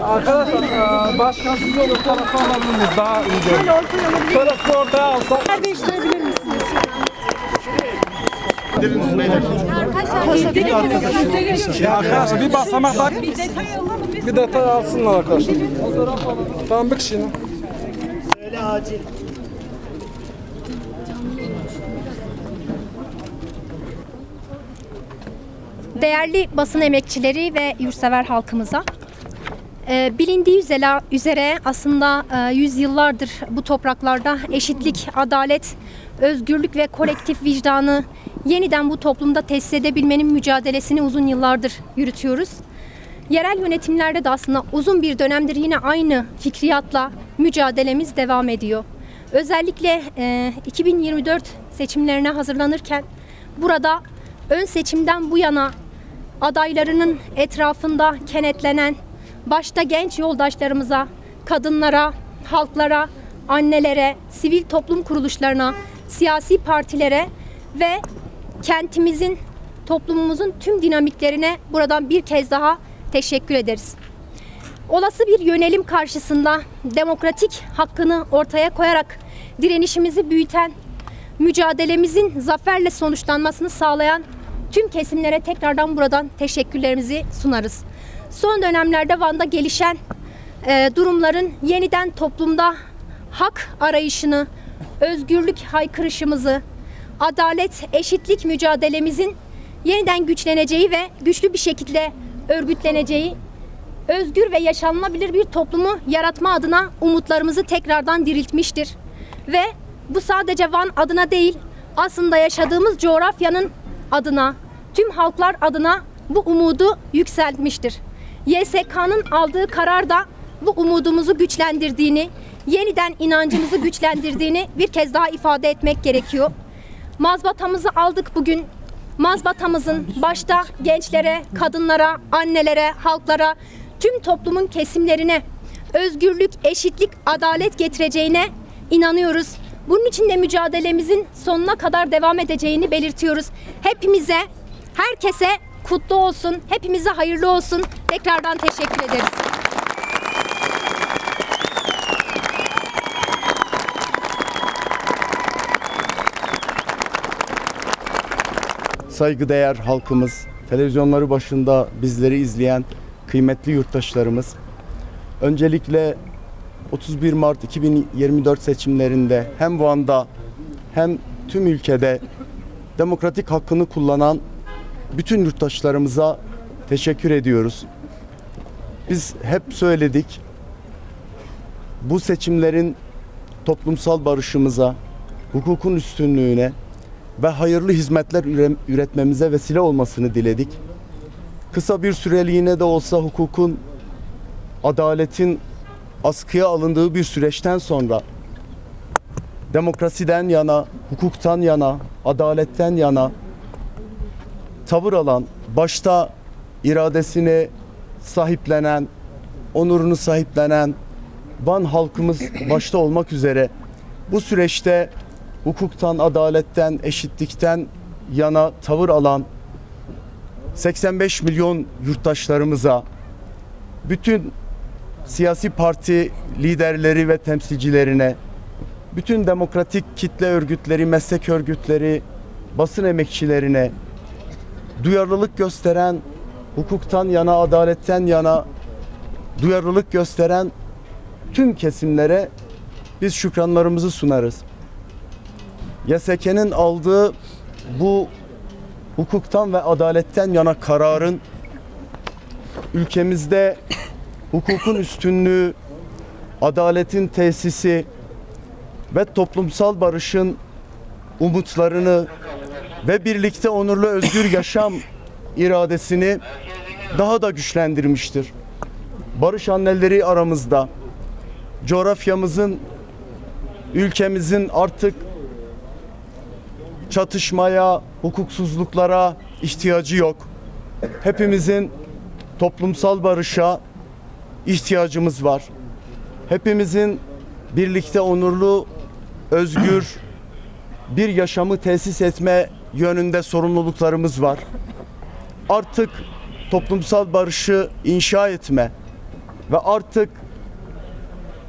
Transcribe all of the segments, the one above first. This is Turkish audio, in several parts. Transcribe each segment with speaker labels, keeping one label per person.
Speaker 1: Arkadaşlar başkansız olur tarafa alabiliriz daha iyi. Şöyle ortaya alsak.
Speaker 2: Değiştirebilir misiniz?
Speaker 1: Arkadaşlar bir basamak bak. Bir detay alsınlar arkadaşlar. Tamam bir kişinin.
Speaker 3: Söyle acil.
Speaker 2: Değerli basın emekçileri ve yurtsever halkımıza, bilindiği üzere aslında yüzyıllardır bu topraklarda eşitlik, adalet, özgürlük ve kolektif vicdanı yeniden bu toplumda tesis edebilmenin mücadelesini uzun yıllardır yürütüyoruz. Yerel yönetimlerde de aslında uzun bir dönemdir yine aynı fikriyatla mücadelemiz devam ediyor. Özellikle 2024 seçimlerine hazırlanırken burada ön seçimden bu yana adaylarının etrafında kenetlenen, başta genç yoldaşlarımıza, kadınlara, halklara, annelere, sivil toplum kuruluşlarına, siyasi partilere ve kentimizin, toplumumuzun tüm dinamiklerine buradan bir kez daha teşekkür ederiz. Olası bir yönelim karşısında demokratik hakkını ortaya koyarak direnişimizi büyüten, mücadelemizin zaferle sonuçlanmasını sağlayan tüm kesimlere tekrardan buradan teşekkürlerimizi sunarız. Son dönemlerde Van'da gelişen durumların yeniden toplumda hak arayışını, özgürlük haykırışımızı, adalet, eşitlik mücadelemizin yeniden güçleneceği ve güçlü bir şekilde örgütleneceği, özgür ve yaşanılabilir bir toplumu yaratma adına umutlarımızı tekrardan diriltmiştir. Ve bu sadece Van adına değil, aslında yaşadığımız coğrafyanın adına, tüm halklar adına bu umudu yükseltmiştir. YSK'nın aldığı karar da bu umudumuzu güçlendirdiğini, yeniden inancımızı güçlendirdiğini bir kez daha ifade etmek gerekiyor. Mazbatamızı aldık bugün. Mazbatamızın başta gençlere, kadınlara, annelere, halklara, tüm toplumun kesimlerine özgürlük, eşitlik, adalet getireceğine inanıyoruz. Bunun için de mücadelemizin sonuna kadar devam edeceğini belirtiyoruz. Hepimize, herkese kutlu olsun, hepimize hayırlı olsun. Tekrardan teşekkür ederiz.
Speaker 4: Saygıdeğer halkımız, televizyonları başında bizleri izleyen kıymetli yurttaşlarımız, öncelikle 31 Mart 2024 seçimlerinde hem Van'da hem tüm ülkede demokratik hakkını kullanan bütün yurttaşlarımıza teşekkür ediyoruz. Biz hep söyledik, bu seçimlerin toplumsal barışımıza, hukukun üstünlüğüne ve hayırlı hizmetler üretmemize vesile olmasını diledik. Kısa bir süreliğine de olsa hukukun, adaletin askıya alındığı bir süreçten sonra demokrasiden yana, hukuktan yana, adaletten yana tavır alan, başta iradesini sahiplenen, onurunu sahiplenen Van halkımız başta olmak üzere bu süreçte hukuktan, adaletten, eşitlikten yana tavır alan 85 milyon yurttaşlarımıza, bütün siyasi parti liderleri ve temsilcilerine, bütün demokratik kitle örgütleri, meslek örgütleri, basın emekçilerine, duyarlılık gösteren, hukuktan yana, adaletten yana duyarlılık gösteren tüm kesimlere biz şükranlarımızı sunarız. YSK'nin aldığı bu hukuktan ve adaletten yana kararın ülkemizde hukukun üstünlüğü, adaletin tesisi ve toplumsal barışın umutlarını ve birlikte onurlu özgür yaşam iradesini daha da güçlendirmiştir. Barış anneleri aramızda, coğrafyamızın, ülkemizin artık çatışmaya, hukuksuzluklara ihtiyacı yok. Hepimizin toplumsal barışa ihtiyacımız var. Hepimizin birlikte onurlu, özgür bir yaşamı tesis etme yönünde sorumluluklarımız var. Artık toplumsal barışı inşa etme ve artık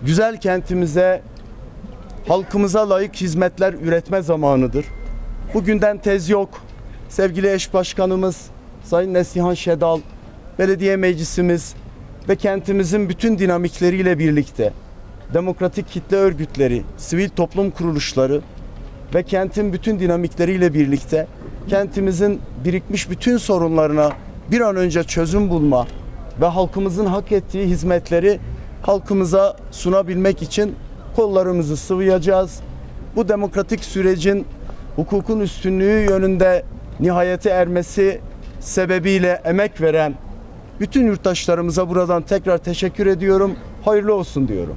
Speaker 4: güzel kentimize, halkımıza layık hizmetler üretme zamanıdır. Bugünden tez yok. Sevgili eş başkanımız Sayın Neslihan Şedal, belediye meclisimiz ve kentimizin bütün dinamikleriyle birlikte demokratik kitle örgütleri, sivil toplum kuruluşları ve kentin bütün dinamikleriyle birlikte kentimizin birikmiş bütün sorunlarına bir an önce çözüm bulma ve halkımızın hak ettiği hizmetleri halkımıza sunabilmek için kollarımızı sıvayacağız. Bu demokratik sürecin hukukun üstünlüğü yönünde nihayete ermesi sebebiyle emek veren bütün yurttaşlarımıza buradan tekrar teşekkür ediyorum. Hayırlı olsun diyorum.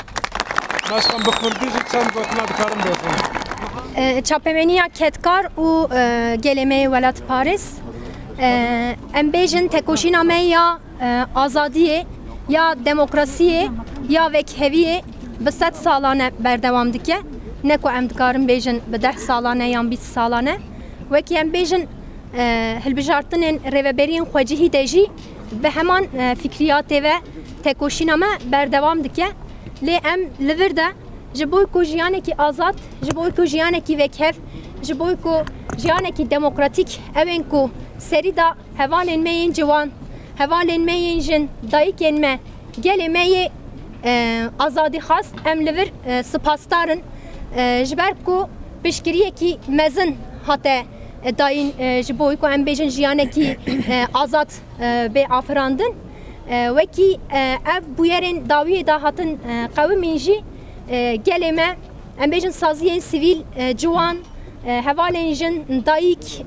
Speaker 1: Başkan bu kurdici çend bakma dikarim besin.
Speaker 2: Çapemeniya Ketkar û gelemeyê Welat Paris em bêjin tekoşîna me ya azadiyê ya demokrasiyê ya vekheviyê bi 100 salane berdewam dike. Ne ku em dikarin bêjin bi 10 salane yan 20 salane. Wekî em bêjin hilbijartinên rêveberiyên xwecihî de jî bi heman fikriyatê ve tekoşîna me berdewam dike. Lê em li vir de ji bo ku jiyanekî azad, ji bo ku jiyanekî vekhev, ji bo ku jiyanekî demokratîk evên ku serî da hevalên me yên ciwan, hevalên me yên jin, dayîkên me, gelê me yê azadî xas, em li vir spasdarin ji ber ku piştgiriyekî mezin hate dayîn ji bo ku em bêjin jiyanekî azad bê afirandin. Wekî ev bûyerên dawiyê da hatin qewimên jî gelê me em bêjin saziyên sivîl ciwan, hevalên jin, dayîk,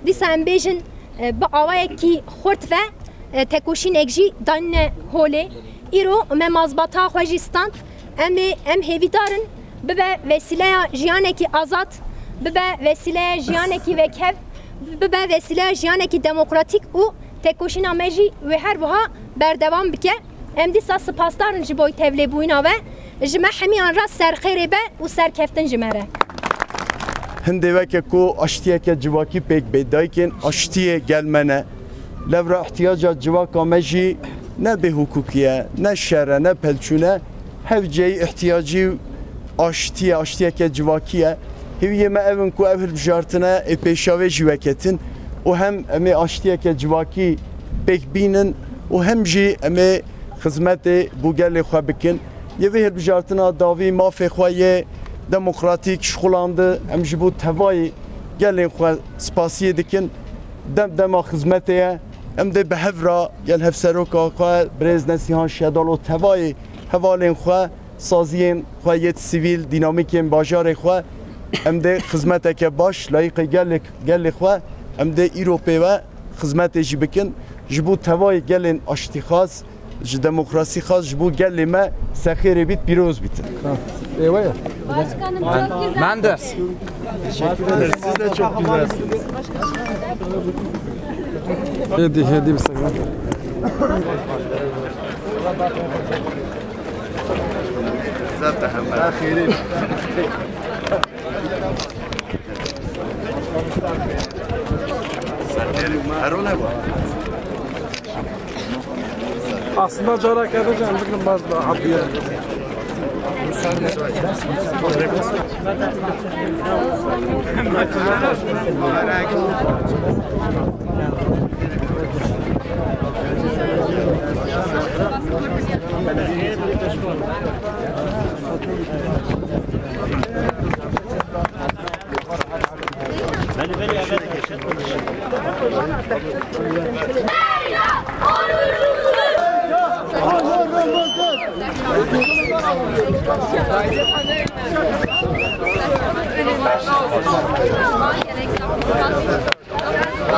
Speaker 2: dîsa em bêjin bi awayekî xurt ve tekoşînek jî danîne holê. Îro me mazbata xwe jî stand, em hêvîdarin bibe vesîleya jiyanekî azad, bibe vesîleya jiyanekî vekhev, bibe vesîleya jiyanekî demokratîk û tekoşîna me jî wê her wiha berdewam bike. Em dîsa spasdarin ji bo tevlêbûyîna ve ji me hemiyan rast serxêrê be û serkeftin ji me re.
Speaker 4: Hindê veke ku aştiyeke civakî pêk bê dayîkên aştiyê gelmene levra ihtiyaca civaka me jî ne bê hukûkiye, ne şere, ne pelçûne hevceyî ihtiyacî aştiyeke civakî hêviyê me evin ku ev hilbijartine ê pêşavê jî veketin û hem em ê aştiyeke civakî pêk bînin û hem jî em ê xizmetê bû gelê xwe bikin. Yê vê hilbijartina dawî mafê xwe yê demokratîk şixulandı, em ji bo tevayê gelê xwe spasiyê dikin. Dema xizmetê ye em dê bi hevra gel hevseroka xwe Birêz Neslihan Şedal û tevayê hevalên xwe saziyên xwe yê sivîl dînamîkên bajarê xwe em dê xizmeteke baş layıqê gelê xwe em dê îro pêve xizmetê jî bikin ji bo tevayê gelên aştîxas ji demokrasî xas ji bo gelê me sexêrê bît pîroz bîtin.
Speaker 1: Eyvah ya.
Speaker 2: Başkanım çok güzel.
Speaker 1: Ben de.
Speaker 4: Teşekkür ederiz. Siz de çok güzelsiniz.
Speaker 1: Hadi bir sakın.
Speaker 4: Zaten hemen. Xeyri. Erol var.
Speaker 1: Aslında coğrafya edeceğim. Bugün bazı daha hadi ya.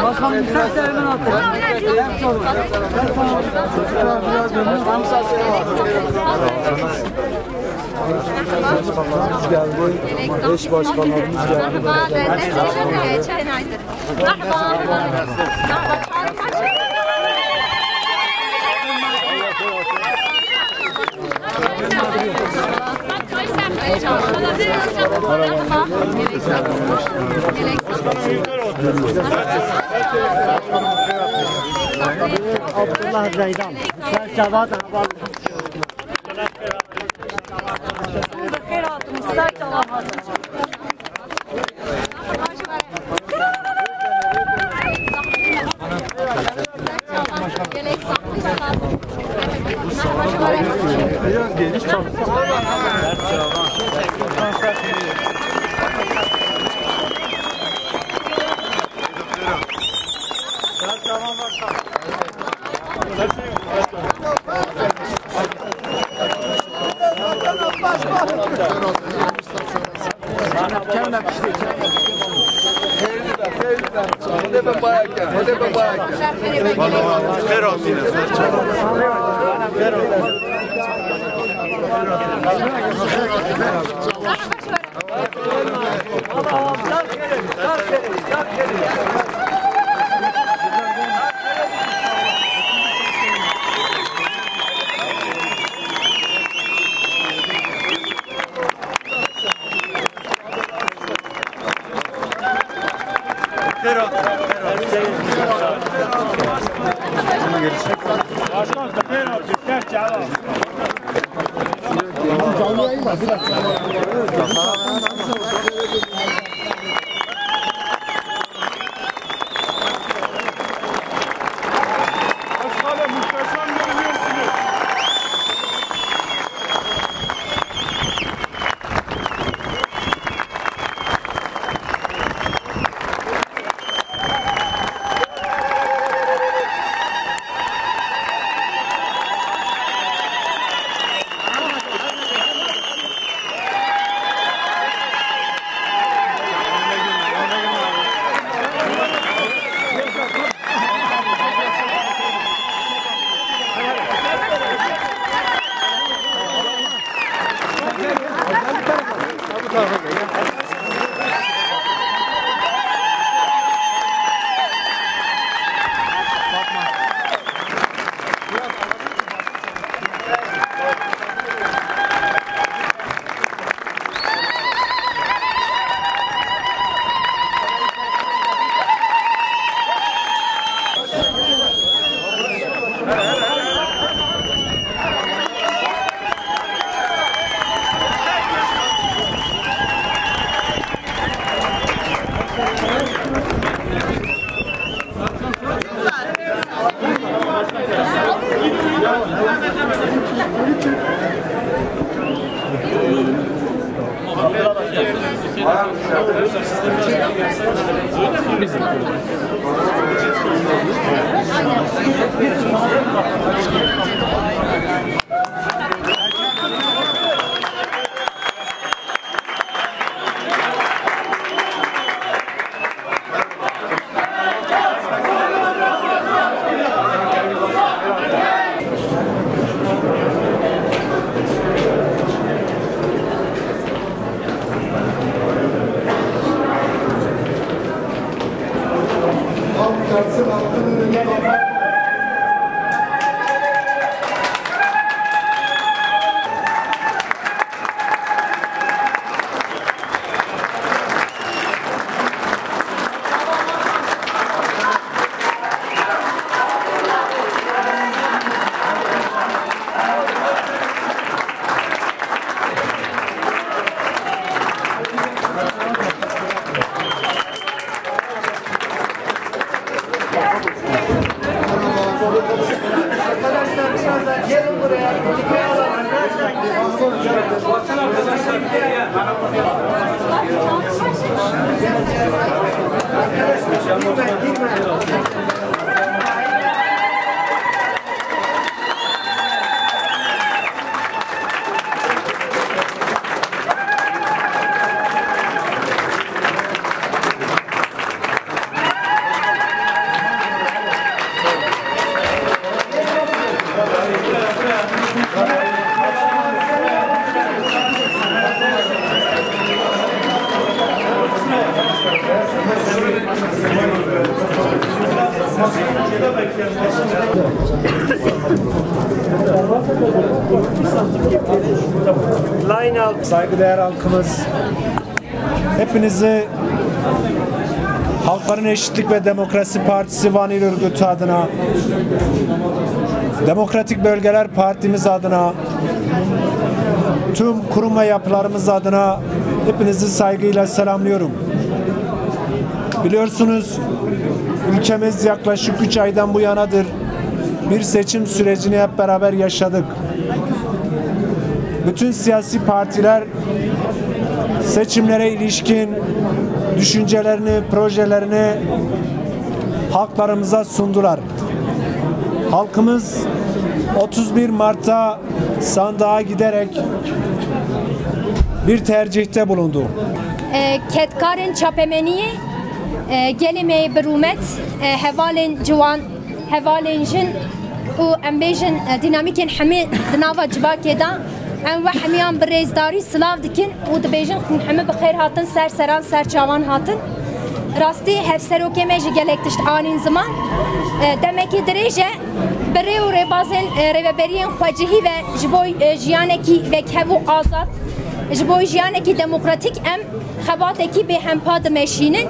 Speaker 5: Bakanım sen sevmen attın.
Speaker 1: Başkanlarımız geldi. Eş başkanlarımız geldi.
Speaker 3: Abdullah Zeydan. Sen Şabat Abal.
Speaker 1: Biraz geniş çalışsın.
Speaker 3: Arkadaşlar
Speaker 6: saygıdeğer halkımız, hepinizi Halkların Eşitlik ve Demokrasi Partisi Van İl Örgütü adına, Demokratik Bölgeler Partimiz adına, tüm kurum ve yapılarımız adına hepinizi saygıyla selamlıyorum. Biliyorsunuz ülkemiz yaklaşık 3 aydan bu yanadır bir seçim sürecini hep beraber yaşadık. Bütün siyasi partiler seçimlere ilişkin düşüncelerini, projelerini halklarımıza sundular. Halkımız 31 Mart'ta sandığa giderek bir tercihte bulundu.
Speaker 2: Ketkarın çapemeniye gelime berumet hevalen civan hevalen jin u embejin dinamikin hemi dnava cibakeda en ve hemiyan birezdari sılav dikin u dibejin hemi bixeyr hatın serseran serçavan hatın rastî hevseroke me ji gelek tişt anîn ziman demekî dirêje birê û rêbazên rêveberiyên xwecihî ve ji bo jiyanekî vekhev û azad ji bo jiyanekî demokratîk em xebatekî bê hempa dimeşînin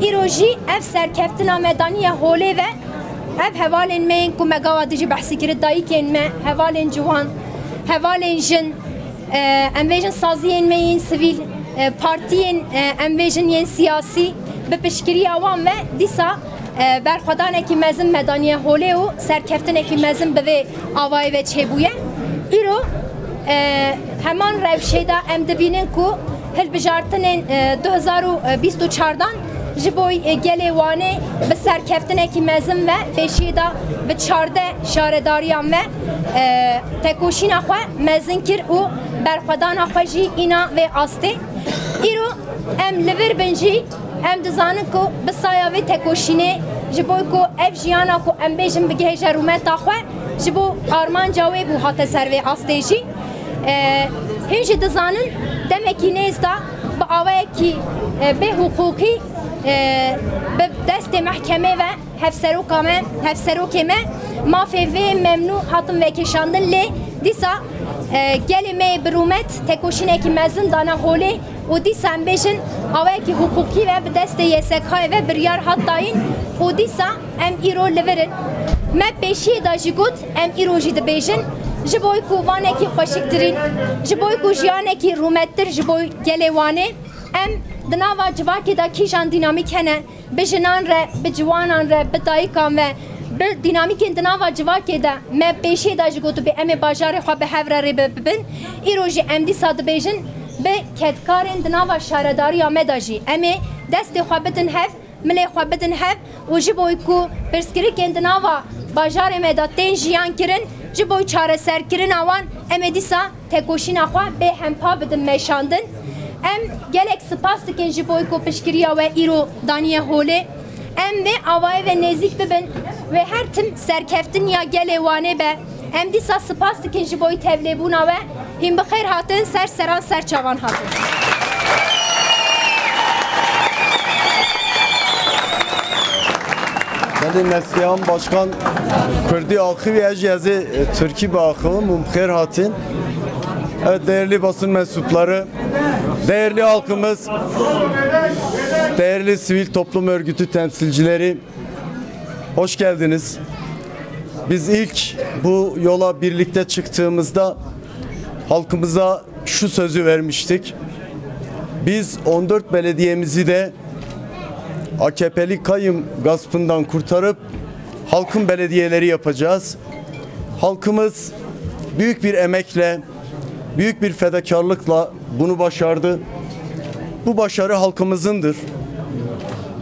Speaker 2: îro jî ev serkeftina medaniya holê ve ev hevalên me yên ku me gawa dijî behsî kiri dayîkên me hevalên ciwan hevalên jin em bêjin saziyên me yên sivîl partiyên em bêjin yên siyasî bi piştgiriya wan ve dîsa berxwedanekî mezin medaniya holê û serkeftinekî mezin bi vê avayê ve çêbûye îro heman rewşê da em dibînin ku hilbijartinên 2024dan ji bo gelê wanê bi serkeftinekî mezin ve pêşî da bi 14 şaredariyan ve tekoşîna xwe mezin kir û berxwedana xwe jî îna vê astê îro em li vir bin jî em dizanin ku bi saya vê tekoşînê ji bo ku ev jiyana ku em bêjin bigihêje rûmeta xwe ji bo armanca wê bû hate ser vê astê jî hîn jî dizanin demekî nêz da bi awayekî bê hukûkî bi destê mehkemê ve hevserokê me mafê vê memnû hatin vekêşandin lê dîsa gelê me bi rûmet tekoşînekî mezin dana holê û dîsa em bêjin awayekî hukûkî ve bi destê YSK'yê ve biryar hat dayîn û dîsa em îro li virin me pêşiyê da jî got em îro jî dibêjin ji bo ku vanekî xweşiktirîn ji bo ku jiyanekî rûmettir ji bo gelê wanê em di nava civakê da kîjan dînamîk hene bi jinan re bi ciwanan re bi dayîkan ve bi dînamîkên di nava civakê de me pêşiyê da jî gotû bê em ê bajarê xwe bi hev re rê bibin îro jî em dîsa dibêjin bi ketkarên di nava şaredariya me da jî em ê destê xwe bidin hev milê xwe bidin hev û ji bo ku pirsgirêkên di nava bajarê me da tên jiyan kirin ji bo çareserkirina wan em ê dîsa tekoşîna xwe bê hempa bidin meşandin em gelek spas dikin ji bo ku piştgiriya we îro daniye holê em vê avayê ve nêzik bibin ve her tim serkeftin ya gelê wanê be em dîsa spas dikin ji bo tevlêbûna we hîn bi xeyr hatin serseran serçavan hatin.
Speaker 4: Benim Neslihan Başkan Kürdi akı ve eciyazı Türkiye bakımı mumkher hatin. Evet, değerli basın mensupları, değerli halkımız, değerli sivil toplum örgütü temsilcileri, hoş geldiniz. Biz ilk bu yola birlikte çıktığımızda halkımıza şu sözü vermiştik. Biz 14 belediyemizi de AKP'li kayyum gaspından kurtarıp halkın belediyeleri yapacağız. Halkımız büyük bir emekle, büyük bir fedakarlıkla bunu başardı. Bu başarı halkımızındır.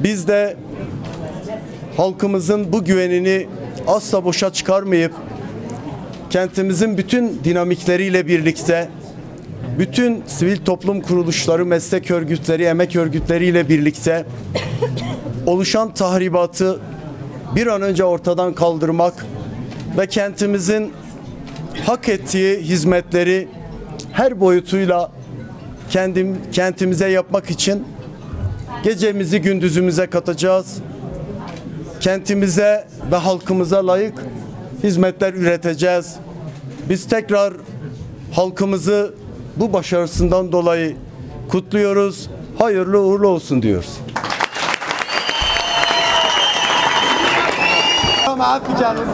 Speaker 4: Biz de halkımızın bu güvenini asla boşa çıkarmayıp kentimizin bütün dinamikleriyle birlikte bütün sivil toplum kuruluşları, meslek örgütleri, emek örgütleriyle birlikte oluşan tahribatı bir an önce ortadan kaldırmak ve kentimizin hak ettiği hizmetleri her boyutuyla kentimize yapmak için gecemizi gündüzümüze katacağız. Kentimize ve halkımıza layık hizmetler üreteceğiz. Biz tekrar halkımızı bu başarısından dolayı kutluyoruz. Hayırlı uğurlu olsun diyoruz.
Speaker 7: Maaf canım,